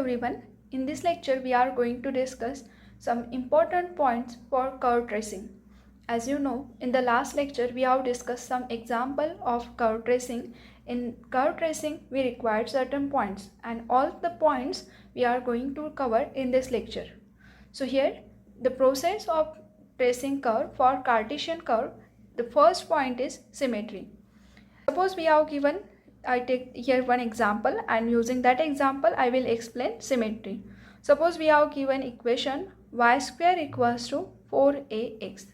everyone. In this lecture, we are going to discuss some important points for curve tracing. As you know, in the last lecture, we have discussed some example of curve tracing. In curve tracing, we required certain points, and all the points we are going to cover in this lecture. So here, the process of tracing curve for Cartesian curve, the first point is symmetry. Suppose we have given, I take here one example, and using that example I will explain symmetry. Suppose we have given equation y square equals to 4ax,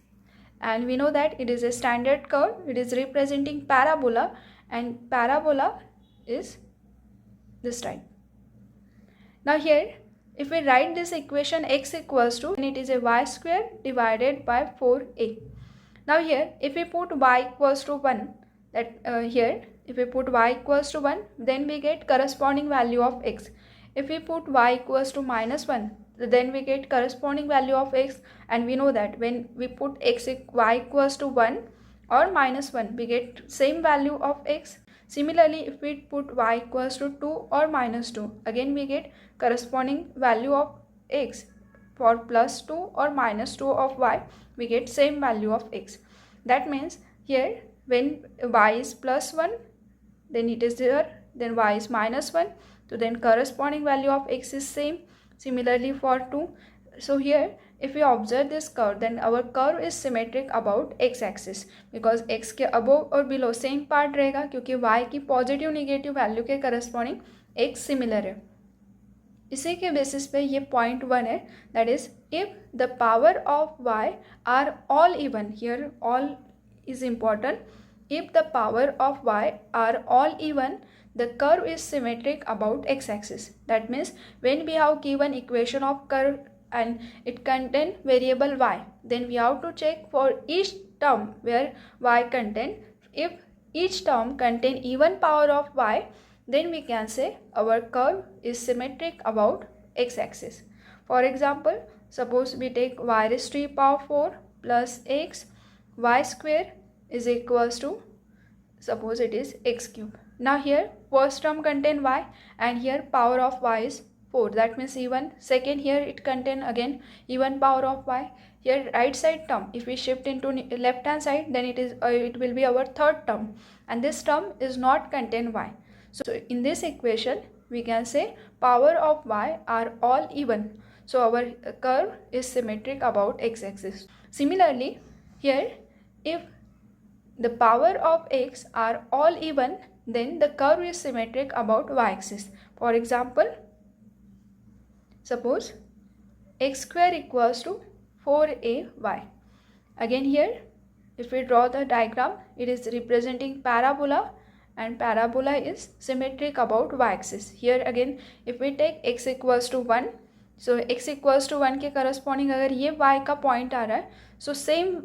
and we know that it is a standard curve. It is representing parabola, and parabola is this type. Now here, if we write this equation x equals to, and it is a y square divided by 4a. Now here, if we put y equals to 1, here if we put y equals to 1, then we get corresponding value of x. If we put y equals to -1, then we get corresponding value of x, and we know that when we put y equals to 1 or -1, we get same value of x. Similarly, if we put y equals to 2 or -2, again we get corresponding value of x. For +2 or -2 of y, we get same value of x. That means here when y is +1, then it is there, then y is -1, so then corresponding value of x is same. Similarly for 2. So here if we observe this curve, then our curve is symmetric about x axis, because x के above और below same part रहेगा, क्योंकि y की positive negative value के corresponding x similar है. इसी के basis पे ये पॉइंट 1 है, that is if the power of y are all even. Here all is important. If the power of y are all even, the curve is symmetric about x-axis. That means when we have given equation of curve and it contain variable y, then we have to check for each term where y contain. If each term contain even power of y, then we can say our curve is symmetric about x-axis. For example, suppose we take y raised to the power 4 plus x, y square is equals to, suppose it is x cube. Now here first term contain y, and here power of y is 4, that means even. Second, here it contain again even power of y. Here right side term, if we shift into left hand side, then it will be our third term, and this term is not contain y. So in this equation we can say power of y are all even, so our curve is symmetric about x-axis. Similarly here, if the power of x are all even, then the curve is symmetric about y-axis. For example, suppose x square equals to 4ay. Again here, if we draw the diagram, it is representing parabola, and parabola is symmetric about y-axis. Here again, if we take x equals to 1, so x equals to 1 के corresponding अगर ये y का point आ रहा है, so same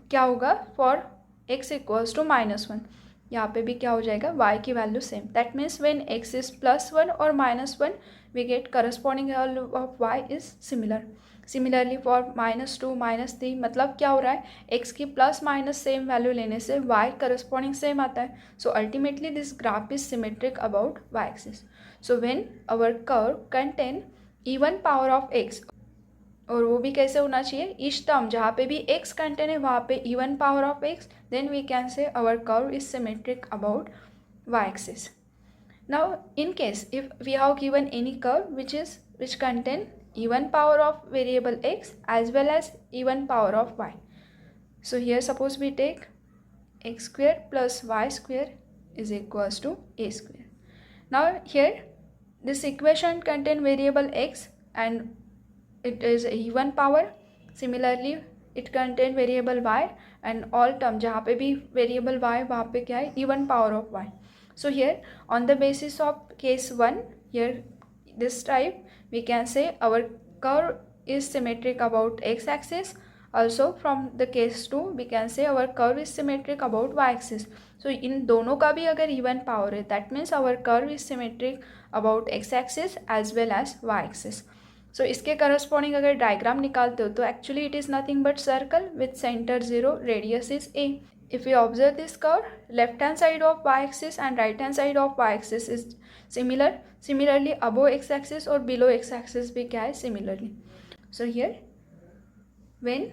क्या होगा for x equals to -1. यहाँ पे भी क्या हो जाएगा, y की value same. That means when x is +1 और -1, we get corresponding value of y is similar. Similarly for -2, -3, मतलब क्या हो रहा है, x की प्लस माइनस सेम वैल्यू लेने से y corresponding सेम आता है. So ultimately this graph is symmetric about y axis. So when our curve contain even power of x, और वो भी कैसे होना चाहिए, ईच टर्म जहाँ पे भी x कंटेन है वहाँ पे even power of x, then we can say our curve is symmetric about y-axis. Now in case if we have given any curve which contain even power of variable x as well as even power of y. So here suppose we take x square plus y square is equals to a square. Now here this equation contain variable x and it is even power. Similarly it contain variable y and all term जहाँ पे भी variable y वहाँ पे क्या है, even power of y. So here on the basis of case 1, here this type we can say our curve is symmetric about x axis. Also from the case 2 we can say our curve is symmetric about y axis. So इन दोनों का भी अगर even power है, that means our curve is symmetric about x axis as well as y axis. So इसके corresponding अगर diagram निकालते हो तो actually it is nothing but circle with center 0, radius is a. if we observe this curve, left hand side of y-axis and right hand side of y-axis is similar. Similarly, above x-axis or below x-axis भी क्या है similarly. So here, when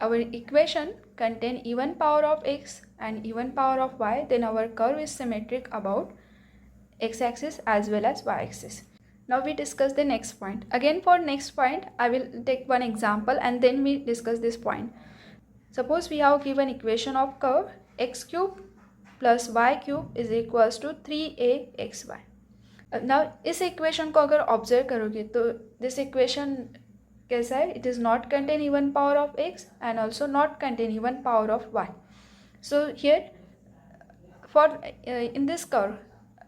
our equation contain even power of x and even power of y, then our curve is symmetric about x-axis as well as y-axis. Now we discuss the next point. Again, for next point, I will take one example and then we discuss this point. Suppose we have given equation of curve x cube plus y cube is equals to 3axy. Now इस equation को अगर observe करोगे तो this equation कैसा है? It is not contain even power of x and also not contain even power of y. So here for in this curve,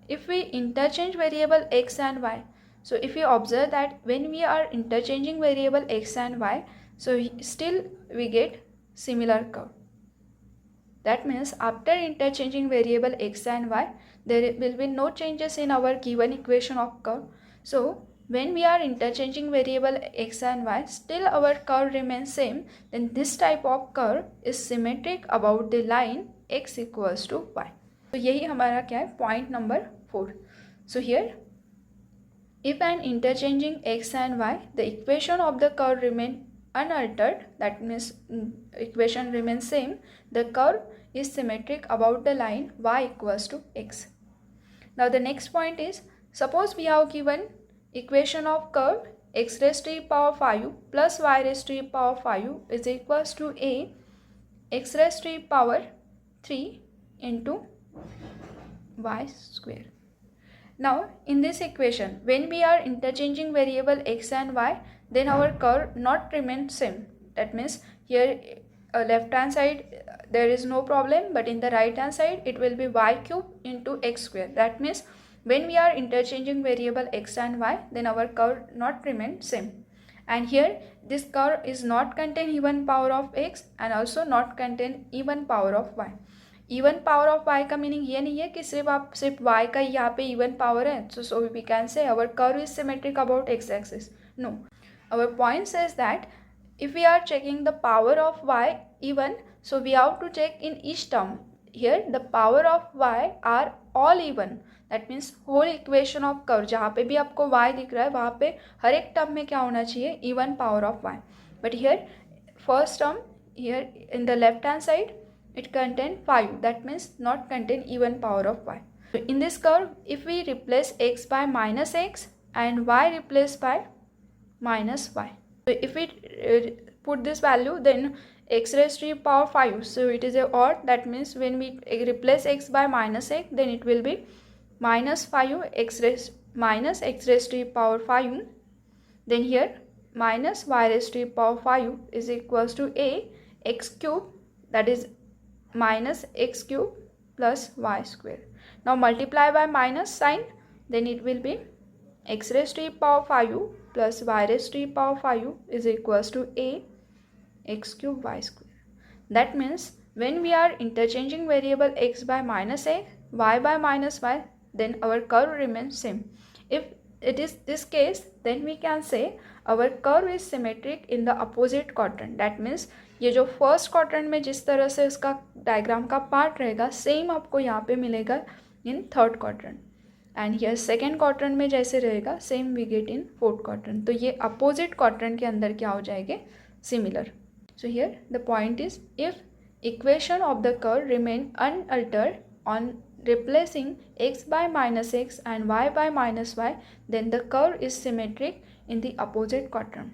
if we interchange variable x and y, so if we observe that when we are interchanging variable x and y, so still we get similar curve. That means after interchanging variable x and y, there will be no changes in our given equation of curve. So when we are interchanging variable x and y, still our curve remains same, then this type of curve is symmetric about the line x equals to y. So यही हमारा क्या है? Point number 4. So here, if an interchanging x and y, the equation of the curve remain unaltered, that means equation remains same, the curve is symmetric about the line y equals to x. Now the next point is, suppose we have given equation of curve x raised to the power 5 plus y raised to the power 5 is equals to a x raised to the power 3 into y square. Now in this equation, when we are interchanging variable x and y, then our curve not remain same. That means here left hand side there is no problem, but in the right hand side it will be y cube into x square. That means when we are interchanging variable x and y, then our curve not remain same. And here this curve is not contain even power of x and also not contain even power of y. Even power of y का meaning ये नहीं है कि सिर्फ y का यहाँ पे even power है, so we can say our curve is symmetric about x axis. No, our point says that if we are checking the power of y even, so we have to check in each term. Here the power of y are all even. That means whole equation of curve, जहाँ पे भी आपको y दिख रहा है वहाँ पे हर एक टर्म में क्या होना चाहिए? Even power of y. But here first term, here in the left hand side, it contain 5, that means not contain even power of y. So in this curve, if we replace x by minus x and y replaced by minus y, so if we put this value, then x raised to the power 5, so it is a odd. That means when we replace x by minus x, then it will be minus 5 x raised to the power 5. Then here minus y raised to the power 5 is equals to a x cube, that is minus x cube plus y square. Now multiply by minus sign, then it will be x raised to the power 5 plus y raised to the power 5 is equals to a x cube y square. That means when we are interchanging variable x by minus a, y by minus y, then our curve remains same. If it is this case, then we can say our curve is symmetric in the opposite quadrant. That means ये जो first quadrant में जिस तरह से इसका diagram का part रहेगा, same आपको यहाँ पे मिलेगा in third quadrant, and here second quadrant में जैसे रहेगा same we get in fourth quadrant. तो ये अपोजिट क्वाड्रेंट के अंदर क्या हो जाएंगे? Similar. So here the point is, if equation of the curve remain unaltered on replacing x by minus x and y by minus y, then the curve is symmetric in the opposite quadrant.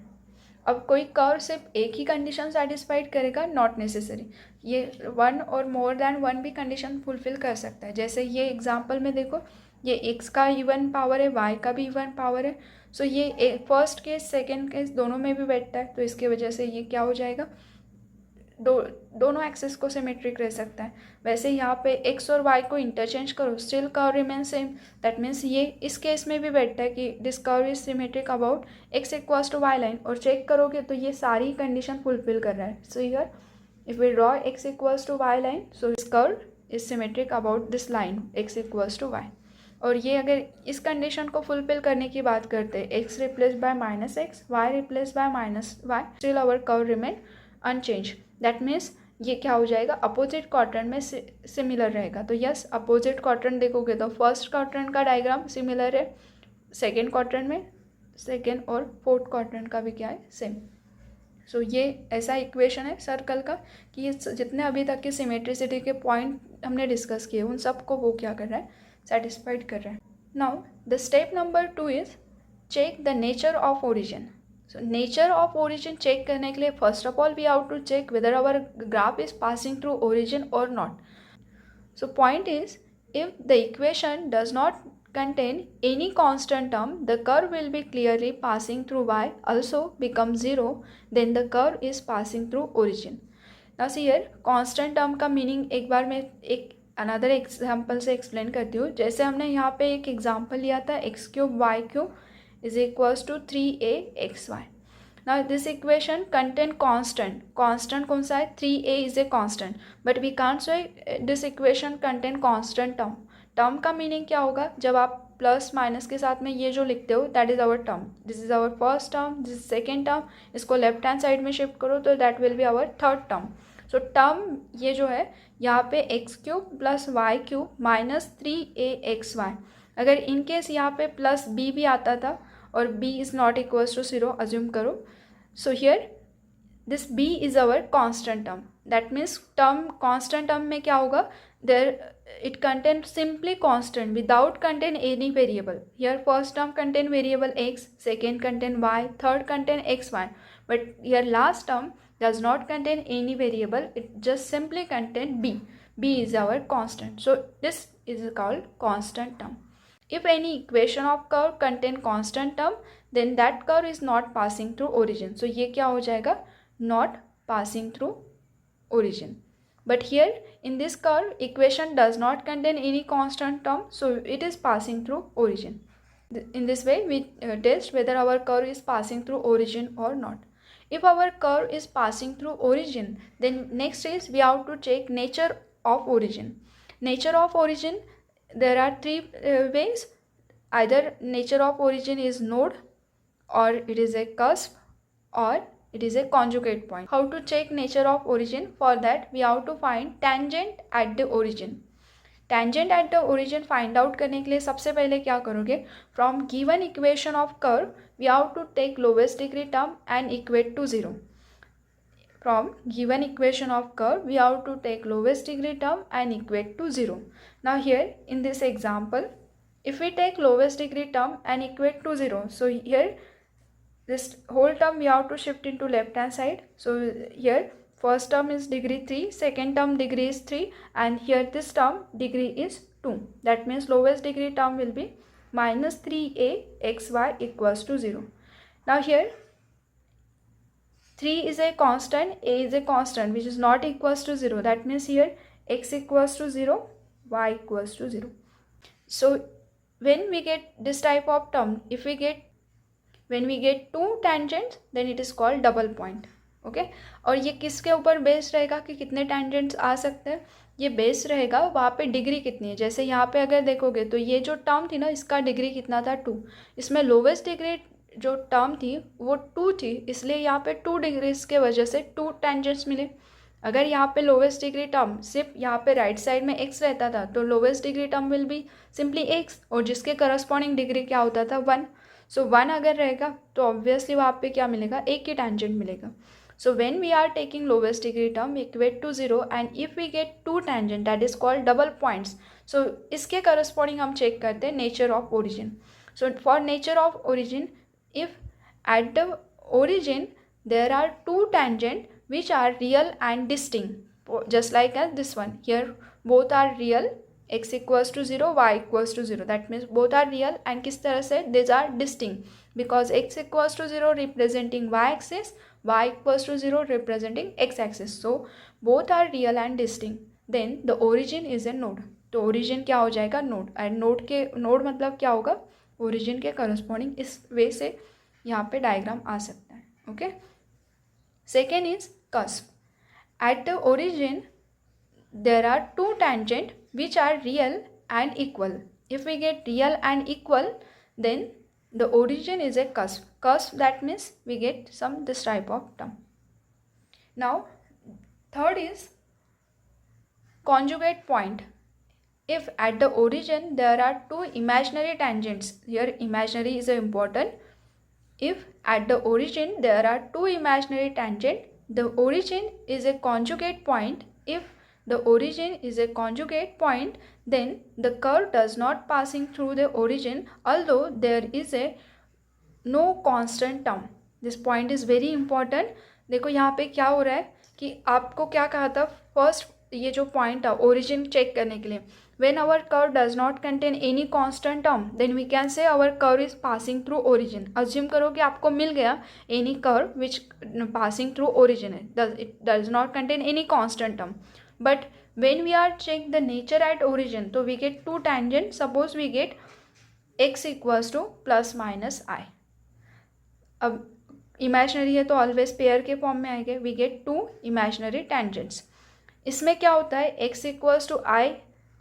अब कोई curve सिर्फ एक ही condition satisfied करेगा? Not necessary. ये one और more than one भी condition fulfil कर सकता है. जैसे ये एग्जांपल में देखो, ये x का इवन पावर है, y का भी इवन पावर है. सो ये फर्स्ट केस सेकेंड केस दोनों में भी बैठता है, तो इसके वजह से ये क्या हो जाएगा? दोनों एक्सेस को सिमेट्रिक रह सकता है. वैसे यहाँ पे x और y को इंटरचेंज करो, still curve remain same. That means ये इस केस में भी बैठता है कि this curve is symmetric about x equals to y line, और चेक करोगे तो ये सारी कंडीशन फुलफिल कर रहा है. So here if we draw x equals to y line, so this curve is symmetric about this line x equals to y. और ये अगर इस कंडीशन को फुलफिल करने की बात करते हैं, x replace by minus x, y replace by minus y, still our curve remain unchanged. That means ये क्या हो जाएगा, अपोजिट क्वाड्रेंट में सिमिलर रहेगा। तो यस, अपोजिट क्वाड्रेंट देखोगे तो फर्स्ट क्वाड्रेंट का डायग्राम सिमिलर है, सेकेंड क्वाड्रेंट में सेकेंड और फोर्थ क्वाड्रेंट का भी क्या है, सेम। सो ये ऐसा इक्वेशन है सर्कल का कि ये जितने अभी तक के सिमेट्रिसिटी के पॉइंट हमने डिस्कस किए उन सबको वो क्या कर रहा है, सेटिस्फाइड कर रहा है। Now the step number 2 is check the nature of origin. So nature of origin check करने के लिए first of all we have to check whether our graph is passing through origin और not. So point is, if the equation does not contain any constant term, the curve will be clearly passing through y, also become 0, then the curve is passing through origin. Now see here, constant term का meaning एक बार मैं एक another example से explain करती हूँ। जैसे हमने यहाँ पे एक example लिया था x cube y cube is equals to 3axy. Now this equation contain constant कौन सा है, 3a is a constant, but we can't say this equation contain constant term का meaning क्या होगा, जब आप प्लस माइनस के साथ में ये जो लिखते हो that is our term, this is our first term, this is second term, इसको लेफ्ट हैंड साइड में शिफ्ट करो तो that will be our third term. So term ये जो है यहाँ पे x cube plus y cube minus 3aXy, अगर इनकेस यहाँ पे प्लस बी भी आता था और b is not equals to 0 assume करो, so here this b is our constant term, that means term constant term में क्या होगा, there it contains simply constant without contain any variable. Here first term contain variable x, second contain y, third contain xy, but here last term does not contain any variable, it just simply contain b is our constant, so this is called constant term. If any equation of curve contain constant term, then that curve is not passing through origin. So ये क्या हो जाएगा, not passing through origin. But here in this curve equation does not contain any constant term, so it is passing through origin. In this way we test whether our curve is passing through origin or not. If our curve is passing through origin, then next is we have to check nature of origin. Nature of origin, there are three ways. Either nature of origin is node, or it is a cusp, or it is a conjugate point. How to check nature of origin? For that we have to find tangent at the origin. Tangent at the origin find out करने के लिए सबसे पहले क्या करोगे, from given equation of curve we have to take lowest degree term and equate to 0. From given equation of curve we have to take lowest degree term and equate to 0. Now here in this example, if we take lowest degree term and equate to 0, so here this whole term we have to shift into left hand side. So here first term is degree 3, second term degree is 3, and here this term degree is 2. That means lowest degree term will be minus 3aXy equals to 0. Now here 3 is a constant, a is a constant which is not equals to 0. That means here x equals to 0, y equals to 0. So when we get this type of term, when we get two tangents, then it is called double point. Okay और ये किसके ऊपर based रहेगा कि कितने tangents आ सकते हैं, ये बेस्ड रहेगा वहाँ पे डिग्री कितनी है। जैसे यहाँ पे अगर देखोगे तो ये जो टर्म थी ना, इसका डिग्री कितना था 2, इसमें लोवेस्ट डिग्री जो टर्म थी वो 2 थी, इसलिए यहाँ पे 2 डिग्रीज के वजह से 2 टेंजेंट्स मिले। अगर यहाँ पे लोवेस्ट डिग्री टर्म सिर्फ यहाँ पे राइट साइड में x रहता था तो lowest degree term will be simply x, और जिसके करस्पॉन्डिंग डिग्री क्या होता था 1। सो 1 अगर रहेगा तो ऑब्वियसली वहाँ पे क्या मिलेगा, एक ही टेंजेंट मिलेगा। So when we are taking lowest degree term equate to 0 and if we get 2 tangent that is called double points. So इसके करस्पॉन्डिंग हम चेक करते हैं nature of origin. So for nature of origin, if at the origin there are 2 tangent which are real and distinct, just like as this one here, both are real, x equals to 0, y equals to 0, that means both are real and किस तरह से these are distinct, because x equals to 0 representing y axis, y equals to 0 representing x axis, so both are real and distinct, then the origin is a node. तो origin क्या हो जाएगा, node, and node मतलब क्या होगा, origin के corresponding इस वे से यहाँ पे डायग्राम आ सकता है। Okay Second is cusp. At the origin, there are 2 tangent which are real and equal. If we get real and equal, then the origin is a cusp. Cusp, that means we get this type of term. Now, Third is conjugate point. If at the origin there are two imaginary tangents, here imaginary is important. If at the origin there are two imaginary tangents, the origin is a conjugate point. If the origin is a conjugate point, then the curve does not passing through the origin, although there is a no constant term. This point is very important. देखो यहाँ पे क्या हो रहा है कि आपको क्या कहा था फर्स्ट, ये जो पॉइंट है ओरिजिन चेक करने के लिए, when our curve does not contain any constant term then we can say our curve is passing through origin. assume करो कि आपको मिल गया any curve which passing through origin है, it does not contain any constant term, but when we are check the nature at origin तो we get two tangents. suppose we get x equals to plus minus I. अब imaginary है तो always pair के form में आएंगे. We get two imaginary tangents. इसमें क्या होता है x इक्वल्स टू आई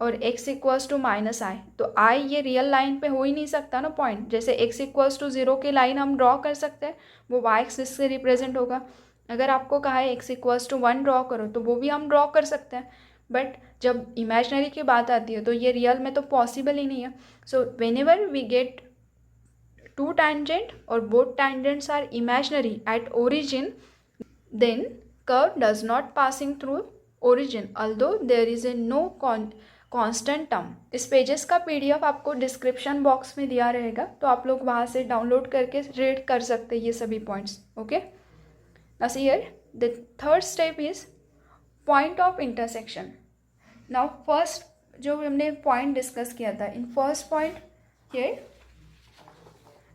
और x इक्वल्स टू माइनस आई. तो i ये रियल लाइन पे हो ही नहीं सकता ना पॉइंट. जैसे x इक्वल्स टू 0 की लाइन हम ड्रॉ कर सकते हैं, वो y एक्सिस से रिप्रेजेंट होगा. अगर आपको कहा है x इक्वल्स टू 1 ड्रॉ करो तो वो भी हम ड्रॉ कर सकते हैं. बट जब इमेजनरी की बात आती है तो ये रियल में तो पॉसिबल ही नहीं है. So whenever we get two tangent or both tangents are imaginary at origin, then curve does not passing through origin although there is a no constant term. इस पेजेस का PDF आपको description box में दिया रहेगा, तो आप लोग वहाँ से डाउनलोड करके रीड कर सकते हैं ये सभी points. Okay, now see here the third step is point of intersection. Now first जो हमने पॉइंट डिस्कस किया था, in first point here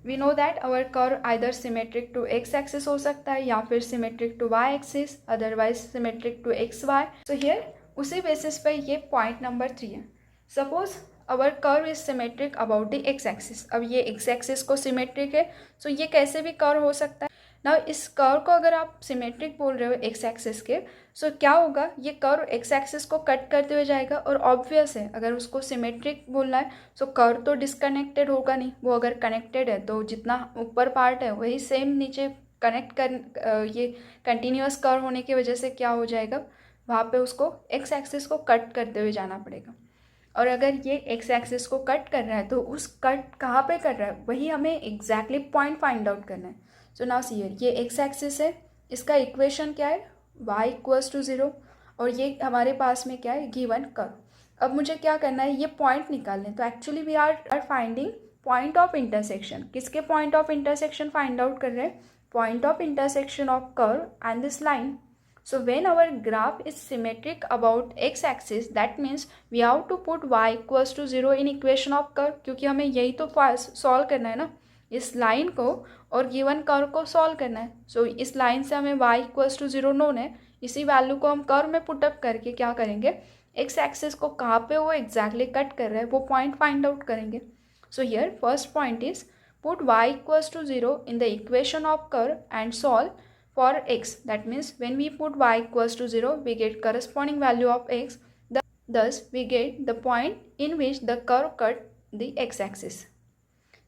we know that our curve either symmetric to x axis हो सकता है या फिर symmetric to y axis, otherwise symmetric to xy. so here उसी बेसिस पे ये पॉइंट नंबर 3 है. Suppose our curve is symmetric about the x axis. अब ये x axis को सिमेट्रिक है, सो ये कैसे भी कर्व हो सकता है. ना इस कर्व को अगर आप सिमेट्रिक बोल रहे हो x एक्सिस के, सो क्या होगा, ये कर्व x एक्सिस को कट करते हुए जाएगा. और ऑब्वियस है अगर उसको सिमेट्रिक बोलना है सो कर्व तो डिसकनेक्टेड होगा नहीं. वो अगर कनेक्टेड है तो जितना ऊपर पार्ट है वही सेम नीचे कनेक्ट कर, ये कंटिन्यूअस कर्व होने की वजह से क्या हो जाएगा, वहाँ पे उसको x एक्सिस को कट करते हुए जाना पड़ेगा. और अगर ये x एक्सिस को कट कर रहा है तो उस कट कहाँ पे कर रहा है वही हमें एग्जैक्टली पॉइंट फाइंड आउट करना है. सो नाउ सी हियर ये x एक्सिस है, इसका इक्वेशन क्या है y इक्वल्स टू 0, और ये हमारे पास में क्या है गिवन कर्व. अब मुझे क्या करना है, ये पॉइंट निकालने. तो actually we are finding point of intersection. किसके point of intersection find out कर रहे हैं, point of intersection of curve and this line. So when our graph is symmetric about x axis, that means we have to put y equals to 0 in equation of curve, क्योंकि हमें यही तो solve करना है ना, इस line को और गिवन कर्व को सॉल्व करना है. सो इस लाइन से हमें y इक्वल्स टू 0 नोन है, इसी वैल्यू को हम कर्व में पुटअप करके क्या करेंगे, x एक्सिस को कहाँ पे वो एग्जैक्टली कट कर रहा है वो पॉइंट फाइंड आउट करेंगे. So here first point is put y equals to 0 in the equation of curve and solve for x. That means when we put y equals to 0 we get corresponding value of x, thus we get the point in which the curve cut the x axis.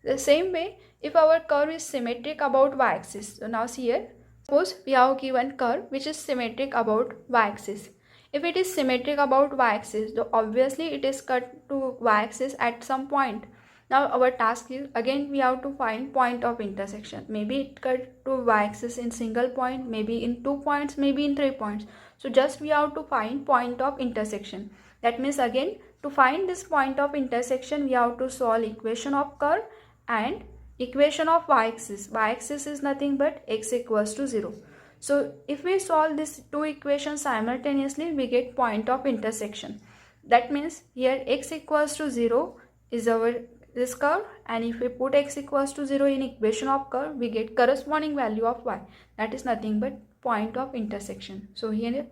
The same way if our curve is symmetric about y axis, so now see here, suppose we have given curve which is symmetric about y axis. If it is symmetric about y axis, so obviously it is cut to y axis at some point. Now our task is again we have to find point of intersection. Maybe it cut to y axis in single point, maybe in 2 points, maybe in 3 points. So just we have to find point of intersection. That means again to find this point of intersection we have to solve equation of curve and equation of y axis. Y axis is nothing but x equals to 0. So if we solve these two equations simultaneously we get point of intersection. That means here x equals to 0 is our this curve, and if we put x equals to 0 in equation of curve we get corresponding value of y, that is nothing but point of intersection. So here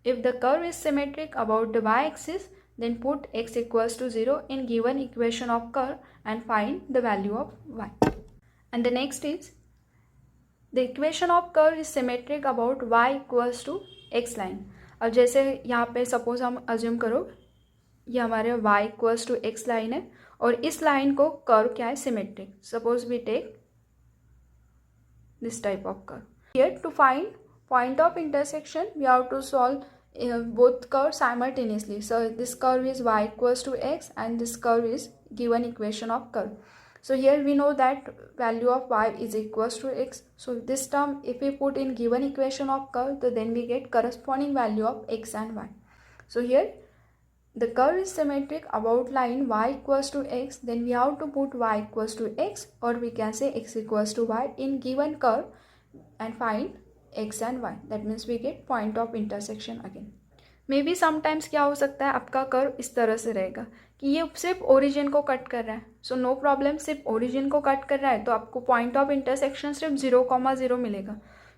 if the curve is symmetric about the y axis then put x equals to 0 in given equation of curve and find the value of y. And the next is the equation of curve is symmetric about y equals to x line. अब जैसे यहाँ पे suppose हम assume करो ये हमारे y equals to x line है और इस लाइन को कर्व क्या है symmetric. Suppose we take this type of curve. Here to find point of intersection we have to solve both curves simultaneously. So this curve is y equals to x and this curve is given equation of curve. So here we know that value of y is equals to x. So this term if we put in given equation of curve, so then we get corresponding value of x and y. So here the curve is symmetric about line y equals to x, then we have to put y equals to x, or we can say x equals to y in given curve and find x and y. That means we get point of intersection again. May be sometimes क्या हो सकता है, आपका curve इस तरह से रहेगा कि ये सिर्फ ओरिजिन को कट कर रहा है. सो नो प्रॉब्लम, सिर्फ ओरिजिन को कट कर रहा है तो आपको पॉइंट ऑफ इंटरसेक्शन सिर्फ 0,0 मिलेगा.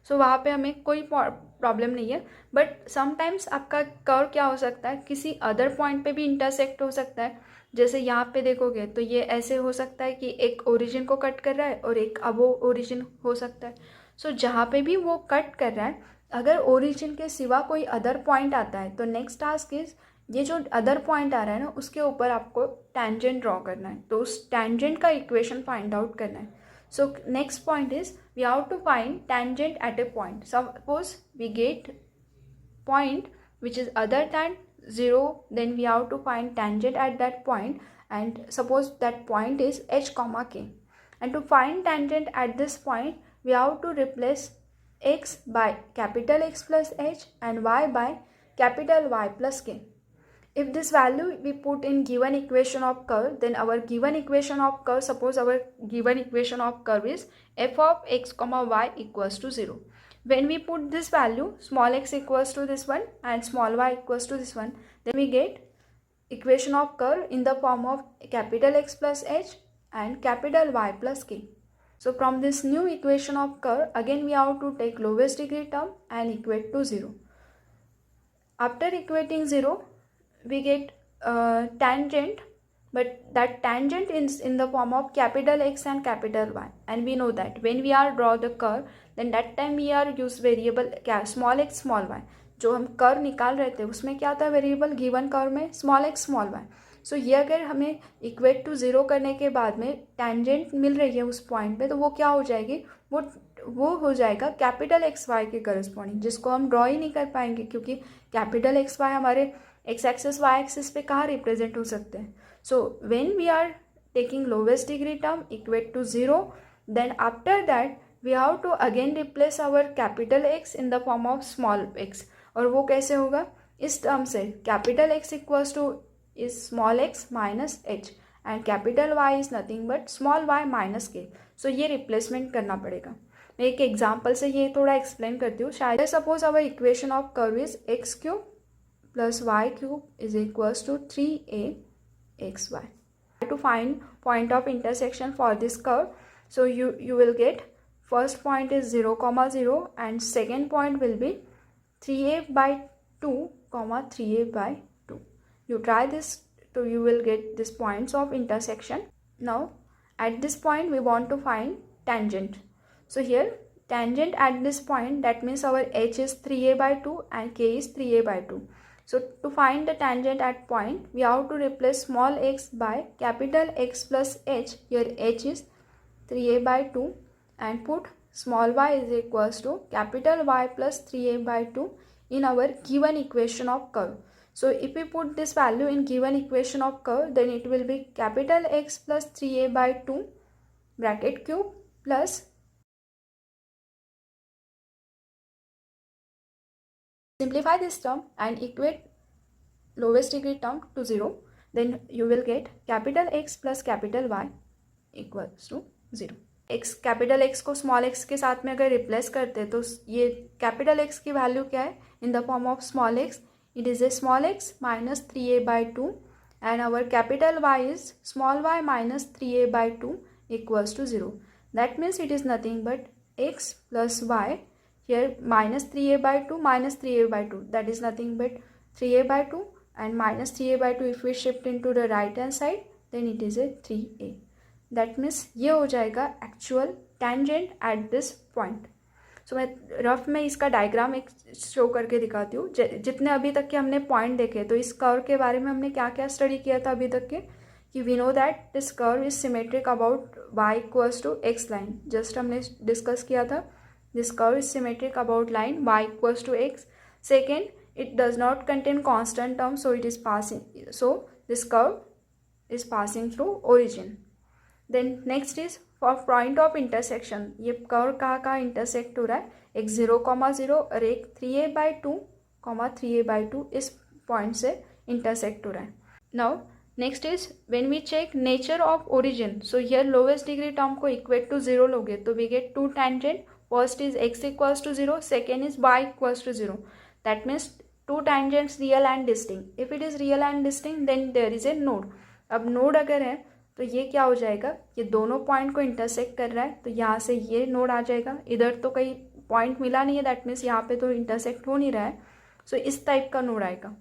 सो वहाँ पे हमें कोई प्रॉब्लम नहीं है. बट समटाइम्स आपका कर्व क्या हो सकता है, किसी अदर पॉइंट पे भी इंटरसेक्ट हो सकता है. जैसे यहाँ पे देखोगे तो ये ऐसे हो सकता है कि एक ओरिजिन को कट कर रहा है और एक अबोव ओरिजिन हो सकता है. सो जहाँ पे भी वो कट कर रहा है, अगर ओरिजिन के सिवा कोई अदर पॉइंट आता है तो नेक्स्ट टास्क इज ये जो अदर पॉइंट आ रहा है ना उसके ऊपर आपको टेंजेंट ड्रॉ करना है. तो उस टेंजेंट का इक्वेशन फाइंड आउट करना है. So next point is we have to find tangent at a point. Suppose we get point which is other than 0, then we have to find tangent at that point, and suppose that point is h comma k, and to find tangent at this point we have to replace x by capital X plus h and y by capital Y plus k. If this value we put in given equation of curve, then our given equation of curve, suppose our given equation of curve is f of x comma y equals to 0. When we put this value small x equals to this one and small y equals to this one, then we get equation of curve in the form of capital X plus h and capital Y plus k. So from this new equation of curve, again we have to take lowest degree term and equate to 0. After equating 0, we get tangent, but that tangent is in the form of capital X and capital Y, and we know that when we are draw the curve, then that time we are use variable small x small y. जो हम curve निकाल रहे थे उसमें क्या था variable, given curve में small x small Y. सो ये अगर हमें इक्वेट टू 0 करने के बाद में टेंजेंट मिल रही है उस पॉइंट पे, तो वो क्या हो जाएगी, वो हो जाएगा कैपिटल एक्स वाई के करस्पॉन्डिंग, जिसको हम ड्रॉ ही नहीं कर पाएंगे क्योंकि कैपिटल एक्स वाई हमारे एक्स एक्सिस वाई एक्सिस पे कहाँ रिप्रेजेंट हो सकते हैं. So when we are taking lowest degree term equate to 0, then after that we have to again replace our capital X in the form of small x. और वो कैसे होगा, इस टर्म से capital X equals two is small x minus h and capital Y is nothing but small y minus k. So ये replacement करना पड़ेगा. मैं एक एग्जाम्पल से ये थोड़ा एक्सप्लेन करती हूँ. शायद suppose our equation of curve is x cube plus y cube is equals to 3aXy. To find point of intersection for this curve, so you will get first point is 0,0 and second point will be 3a by 2 comma 3a by 2. You try this, so you will get these points of intersection. Now at this point we want to find tangent. So here tangent at this point, that means our h is 3a by 2 and k is 3a by 2. So to find the tangent at point, we have to replace small x by capital X plus h. Here h is 3a by 2 and put small y is equals to capital Y plus 3a by 2 in our given equation of curve. So if we put this value in given equation of curve, then it will be capital X plus 3a by 2 bracket cube plus simplify this term and equate lowest degree term to 0, then you will get capital X plus capital Y equals to 0. x capital x को small x के साथ में अगर replace करते तो ये capital x की value क्या है, इन the form of small x it is a small x minus 3a by 2 and our capital Y is small y minus 3a by 2 equals to 0. That means it is nothing but x plus y. Here minus 3a by 2 minus 3a by 2, that is nothing but 3a by 2 and minus 3a by 2 if we shift into the right hand side then it is a 3a. That means ये हो जाएगा actual tangent at this point. So मैं rough में इसका diagram एक show करके दिखाती हूँ. जितने अभी तक के हमने पॉइंट देखे, तो इस कर्व के बारे में हमने क्या क्या स्टडी किया था अभी तक के, कि we know that this curve is symmetric about y equals to x line. Just हमने डिस्कस किया था. This curve is symmetric about line y equals to x. Second, it does not contain constant term, so this curve is passing through origin. Then next is for point of intersection. ये curve कहाँ intersect हो रहा है, एक 0,0 और एक 3a/2, 3a/2 इस point से इंटरसेक्ट हो रहा है. Now next is when we check nature of origin. So here lowest degree term को इक्वेट टू 0 लोगे तो we get two tangent. First is x equals to 0, second is y equals to 0. That means two tangents real and distinct. If it is real and distinct then there is a node. अब node अगर है तो ये क्या हो जाएगा, ये दोनों पॉइंट को इंटरसेक्ट कर रहा है तो यहाँ से ये नोड आ जाएगा. इधर तो कहीं पॉइंट मिला नहीं है, दैट मीन्स यहाँ पे तो इंटरसेक्ट हो नहीं रहा है. सो इस टाइप का नोड आएगा.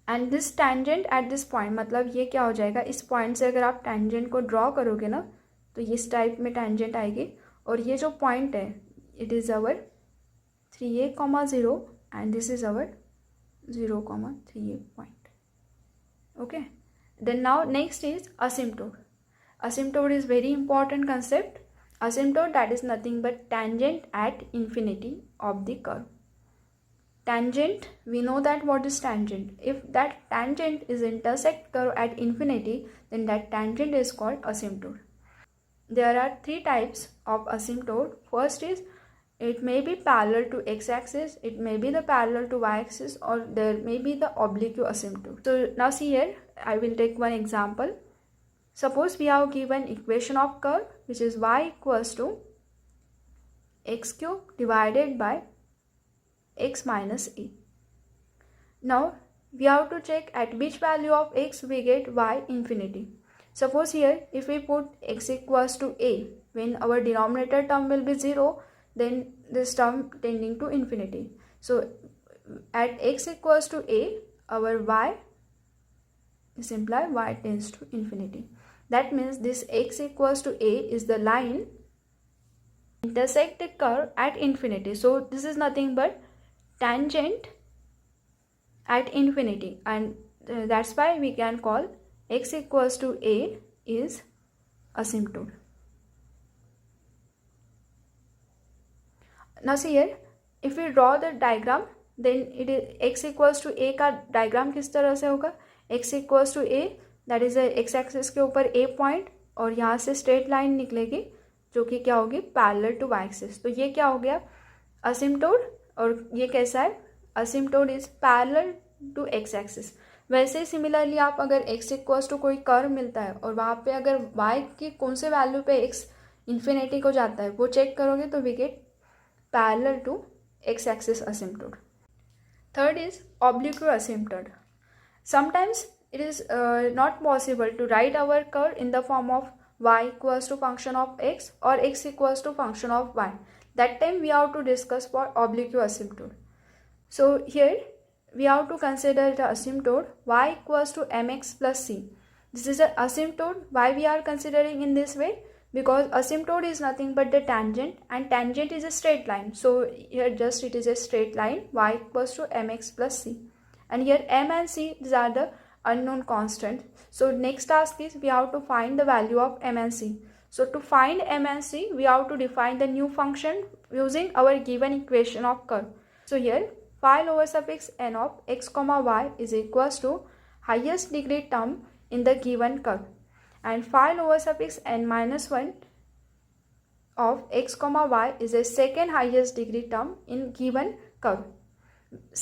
And this tangent eight this point, मतलब ये क्या हो जाएगा, इस पॉइंट से अगर आप टैंजेंट को ड्रॉ करोगे ना तो इस टाइप में टैंजेंट आएगी. और ये जो पॉइंट है it is our 3a,0 and this is our 0,3a point. Okay. Then now next is asymptote. Asymptote is very important concept. Asymptote, that is nothing but tangent at infinity of the curve. Tangent, we know that what is tangent. If that tangent is intersect curve at infinity, then that tangent is called asymptote. There are three types of asymptote. First is it may be parallel to x-axis, it may be the parallel to y-axis, or there may be the oblique asymptote. So now see here, I will take one example. Suppose we have given equation of curve which is y equals to x cube divided by x minus a. Now we have to check at which value of x we get y infinity. Suppose here if we put x equals to a, when our denominator term will be 0, then this term tending to infinity. So at x equals to a, our y is implied y tends to infinity. That means this x equals to a is the line intersect the curve at infinity. So this is nothing but tangent at infinity, and that's why we can call x equals to a is asymptote. Now see here, if we draw the diagram, then it is x equals to a का diagram किस तरह से होगा, x equals to a, that is x axis के ऊपर a point और यहाँ से स्ट्रेट लाइन निकलेगी जो कि क्या होगी, पैरेलल टू y एक्सिस. तो ये क्या हो गया, असिम्प्टोट. और ये कैसा है, asymptote is parallel to x axis. वैसे ही सिमिलरली आप अगर x इक्वल्स टू कोई कर्व मिलता है और वहाँ पे अगर y की कौन से वैल्यू पे x इन्फिनिटी को जाता है वो चेक करोगे तो we get parallel to x axis asymptote. Third is oblique asymptote. Sometimes it is not possible to write our curve in the form of y equals to function of x or x equals to function of y. That time we have to discuss for oblique asymptote. So here we have to consider the asymptote y equals to mx plus c. This is an asymptote. Why we are considering in this way? Because asymptote is nothing but the tangent, and tangent is a straight line. So here just it is a straight line, y equals to mx plus c. And here m and c, these are the unknown constants. So next task is we have to find the value of m and c. So to find m and c, we have to define the new function using our given equation of curve. So here phi over suffix n of x comma y is equals to highest degree term in the given curve, and phi over suffix n minus 1 of x comma y is a second highest degree term in given curve.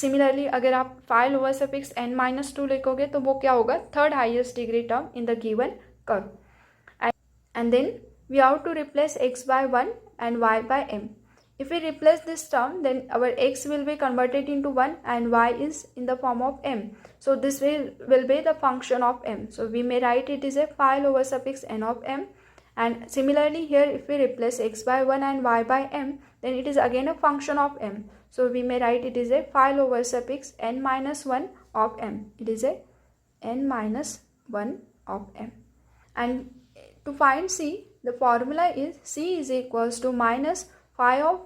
Similarly अगर आप phi over suffix n minus 2 लिखोगे तो वो क्या होगा, third highest degree term in the given curve. And then we have to replace x by 1 and y by m. If we replace this term, then our x will be converted into 1 and y is in the form of m. So this will be the function of m. So we may write it is a phi over suffix n of m. And similarly here if we replace x by 1 and y by m, then it is again a function of m. So we may write it is a phi over suffix n minus 1 of m. It is a n minus 1 of m. And to find c, the formula is c is equals to minus phi of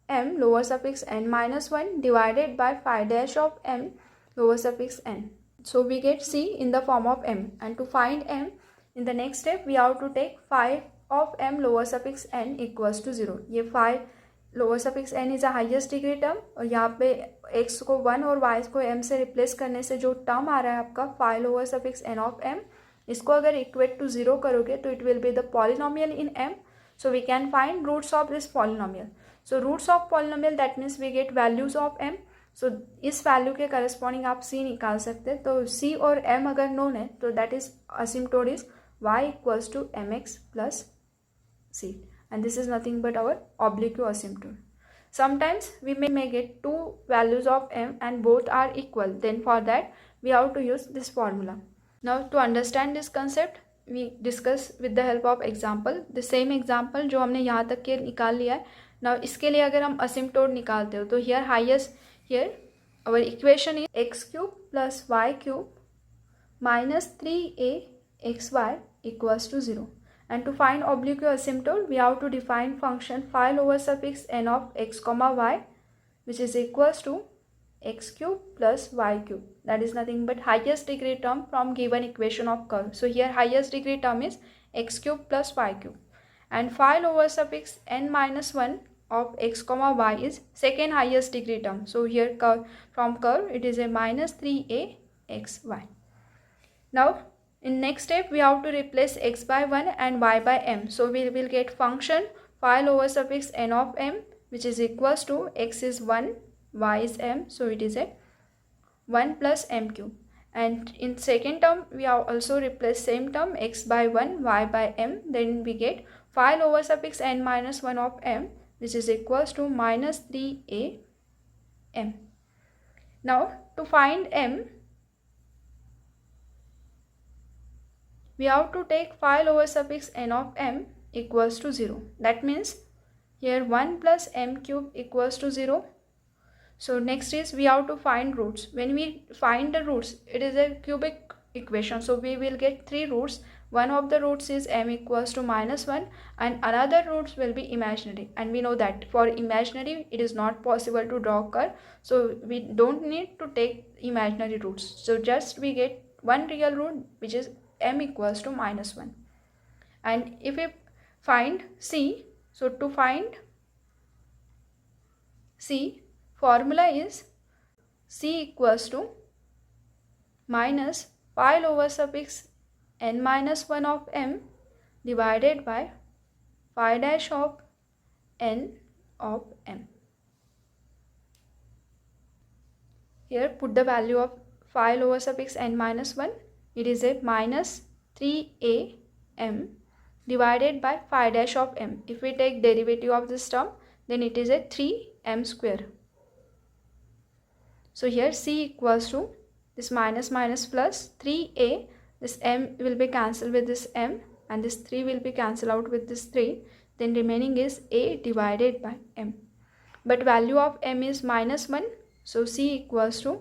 m lower suffix n minus 1 divided by phi dash of m lower suffix n. So we get c in the form of m, and to find m, in the next step we have to take phi of m lower suffix n equals to 0. ये phi lower suffix n is a highest degree term, और यहाँ पे x को 1 और y को m से replace करने से जो टर्म आ रहा है आपका phi lower suffix n of m, इसको अगर इक्वेट टू 0 करोगे तो it will be the polynomial in m. So we can find roots of this polynomial. So roots of polynomial that means we get values of m. So इस value के corresponding आप c निकाल सकते हैं. तो c और m अगर known है तो that is asymptote is y equals to mx plus c, and this is nothing but our oblique asymptote. Sometimes we may get two values of m and both are equal. Then for that we have to use this formula. Now to understand this concept we discuss with the help of example. The same example जो हमने यहाँ तक के निकाल लिया है. Now इसके लिए अगर हम asymptote निकालते हो तो here our equation is x cube plus y cube minus 3axy equals to 0. And to find oblique asymptote, we have to define function phi lower suffix n of x comma y, which is equals to x cube plus y cube. That is nothing but highest degree term from given equation of curve. So here highest degree term is x cube plus y cube. And phi lower suffix n minus 1 of x comma y is second highest degree term. So here from curve it is a minus 3axy. Now in next step we have to replace x by 1 and y by m. So we will get function phi lower suffix n of m, which is equals to x is 1, y is m, so it is a 1 plus m cube. And in second term we have also replaced same term x by 1, y by m. Then we get phi lower suffix n minus 1 of m, which is equals to minus 3am. Now to find m, we have to take phi lower suffix n of m equals to 0. That means here 1 plus m cube equals to 0. So next is we have to find roots. When we find the roots, it is a cubic equation. So we will get 3 roots. One of the roots is m equals to minus 1 and another roots will be imaginary. And we know that for imaginary it is not possible to draw curve. So we don't need to take imaginary roots. So just we get one real root, which is m equals to minus 1. And if we find c, so to find c, formula is c equals to minus phi lower suffix n minus 1 of m divided by phi dash of n of m. Here put the value of phi lower suffix n minus 1. It is a minus 3am divided by phi dash of m. If we take derivative of this term, then it is a 3m square. So here c equals to this minus minus plus 3a. This m will be cancelled with this m and this 3 will be cancelled out with this 3. Then remaining is a divided by m. But value of m is minus 1. So c equals to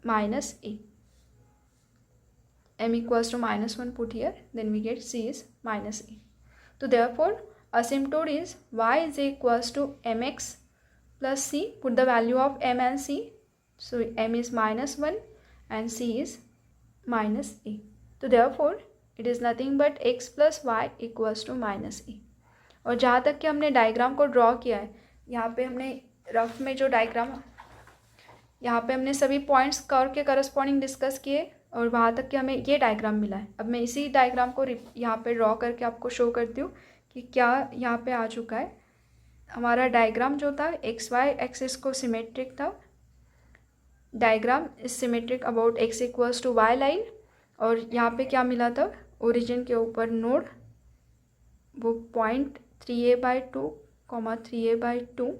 minus a. M equals to minus 1 put here, then we get c is minus a. So therefore asymptote is y is equals to mx plus c. Put the value of m and c. So m is minus 1 and c is minus a. So therefore it is nothing but x plus y equals to minus a. और जहाँ तक कि हमने diagram को draw किया है, यहाँ पे हमने रफ में जो डायग्राम, यहाँ पे हमने सभी पॉइंट्स कर्व के करस्पॉन्डिंग डिस्कस किए और वहाँ तक कि हमें ये डायग्राम मिला है. अब मैं इसी डायग्राम को यहाँ पे ड्रॉ करके आपको शो करती हूँ कि क्या यहाँ पे आ चुका है. हमारा डायग्राम जो था एक्स वाई एक्सिस को सिमेट्रिक था. Diagram is symmetric about x equals to y line. और यहाँ पे क्या मिला था, ओरिजिन के ऊपर नोड, वो पॉइंट 3a/2, 3a/2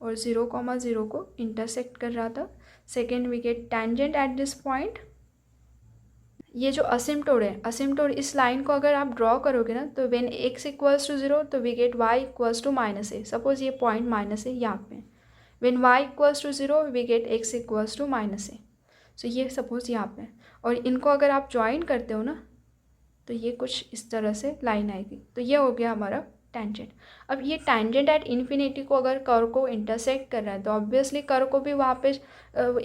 और 0,0 को इंटरसेक्ट कर रहा था. Second we get tangent at this point. ये जो असिम्प्टोड है, असिम्प्टोड इस लाइन को अगर आप ड्रॉ करोगे ना, तो व्हेन x इक्वल्स टू 0 तो we get y equals to minus a. Suppose ये पॉइंट माइनस है यहाँ पे. When y equals to 0 we get x equals to minus a. So ये सपोज यहाँ पे, और इनको अगर आप ज्वाइन करते हो ना तो ये कुछ इस तरह से लाइन आएगी. तो ये हो गया हमारा टेंजेंट. अब ये टेंजेंट एट इन्फिनिटी को अगर कर्व को इंटरसेक्ट कर रहा है तो ऑब्वियसली कर्व को भी वहाँ पे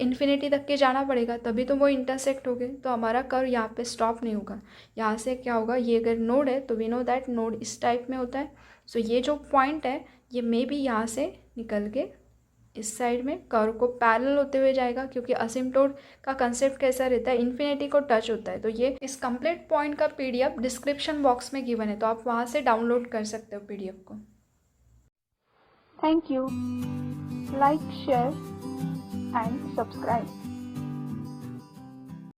इन्फिनिटी तक के जाना पड़ेगा, तभी तो वो इंटरसेक्ट हो गए. तो हमारा कर्व यहाँ पे स्टॉप नहीं होगा. यहाँ से क्या होगा, ये अगर नोड है तो वी नो दैट नोड इस टाइप में होता है. सो ये जो पॉइंट है ये मे भी यहाँ से निकल के इस साइड में कर्व को पैरेलल होते हुए जाएगा, क्योंकि असिम्प्टोट का कंसेप्ट कैसा रहता है, इन्फिनिटी को टच होता है। तो ये इस कंप्लीट पॉइंट का पीडीएफ डिस्क्रिप्शन बॉक्स में गिवन है, तो आप वहाँ से डाउनलोड कर सकते हो पीडीएफ को। Thank you. Like, share and subscribe.